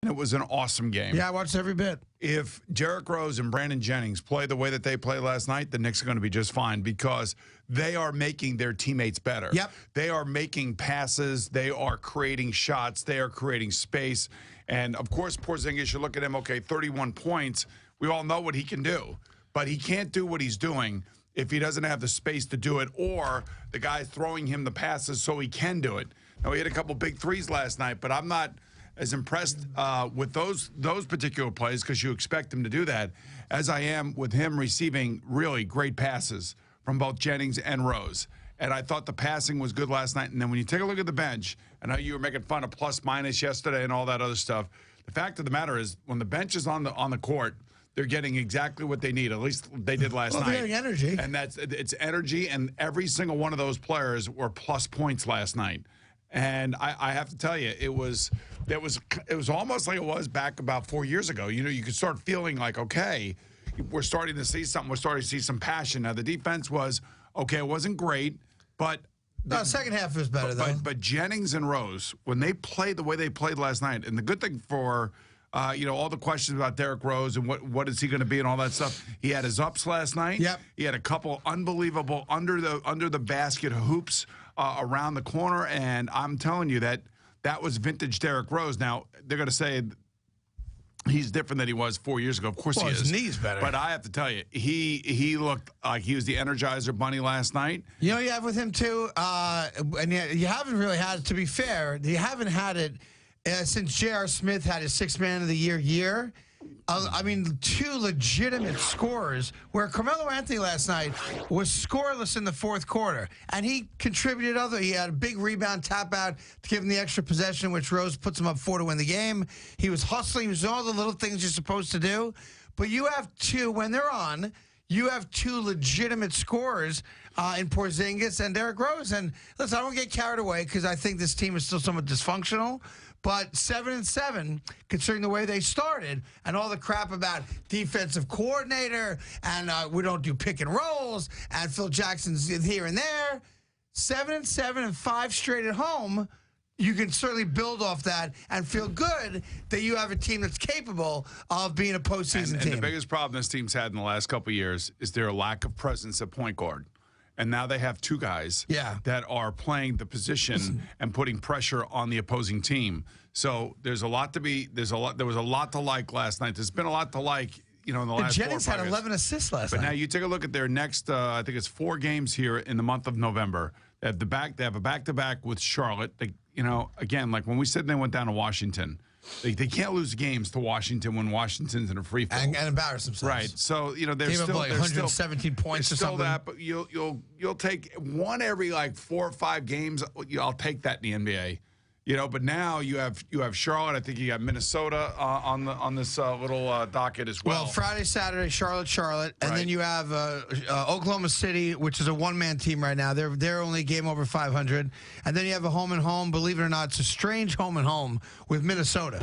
It was an awesome game. Yeah, I watched every bit. If Derrick Rose and Brandon Jennings play the way that they played last night, the Knicks are going to be just fine because they are making their teammates better. Yep. They are making passes. They are creating shots. They are creating space. And, of course, Porzingis, you look at him, okay, 31 points. We all know what he can do. But he can't do what he's doing if he doesn't have the space to do it or the guy throwing him the passes so he can do it. Now, he hit a couple big threes last night, but I'm not as impressed with those particular plays because you expect him to do that as I am with him receiving really great passes from both Jennings and Rose. And I thought the passing was good last night. And then when you take a look at the bench, I know you were making fun of plus-minus yesterday and all that other stuff. The fact of the matter is when the bench is on the court, they're getting exactly what they need. At least they did last night. They're getting energy. And it's energy, and every single one of those players were plus points last night. And I have to tell you, it was almost like it was back about 4 years ago. You know, you could start feeling like, okay, we're starting to see something. We're starting to see some passion. Now, the defense was, okay, it wasn't great, but no, second half was better, though. But Jennings and Rose, when they played the way they played last night, and the good thing for all the questions about Derrick Rose and what is he going to be and all that stuff. He had his ups last night. Yep. He had a couple unbelievable under the basket hoops around the corner, and I'm telling you that was vintage Derrick Rose. Now they're going to say he's different than he was 4 years ago. Of course he is. His knee's better. But I have to tell you, he looked like he was the Energizer Bunny last night. You know, you have with him too, and you haven't really had. To be fair, you haven't had it. Since J.R. Smith had his Sixth Man of the Year, I mean, two legitimate scorers, where Carmelo Anthony last night was scoreless in the fourth quarter, and he contributed he had a big rebound tap out to give him the extra possession, which Rose puts him up 4 to win the game. He was hustling. He was doing all the little things you're supposed to do. But you have two, when they're on, you have two legitimate scorers in Porzingis and Derrick Rose. And listen, I don't get carried away because I think this team is still somewhat dysfunctional. But 7-7, considering the way they started and all the crap about defensive coordinator and we don't do pick and rolls and Phil Jackson's here and there, 7-7 and 5 straight at home, you can certainly build off that and feel good that you have a team that's capable of being a postseason team. And the biggest problem this team's had in the last couple of years is their lack of presence at point guard. And now they have two guys that are playing the position and putting pressure on the opposing team. So there's a lot to be. There was a lot to like last night. There's been a lot to like, in the last 4 or 5 years. Jennings had 11 assists last night. But now you take a look at their next. I think it's 4 games here in the month of November. They have They have a back-to-back with Charlotte. Again, like when we said they went down to Washington. They can't lose games to Washington when Washington's in a free fall and embarrass themselves. Right. So they're still like 117 points or something. That, but you'll take one every like 4 or 5 games. I'll take that in the NBA. But now you have Charlotte. I think you got Minnesota on this little docket as well. Well, Friday, Saturday, Charlotte, and then you have Oklahoma City, which is a one-man team right now. They're only a game over 500, and then you have a home and home. Believe it or not, it's a strange home and home with Minnesota.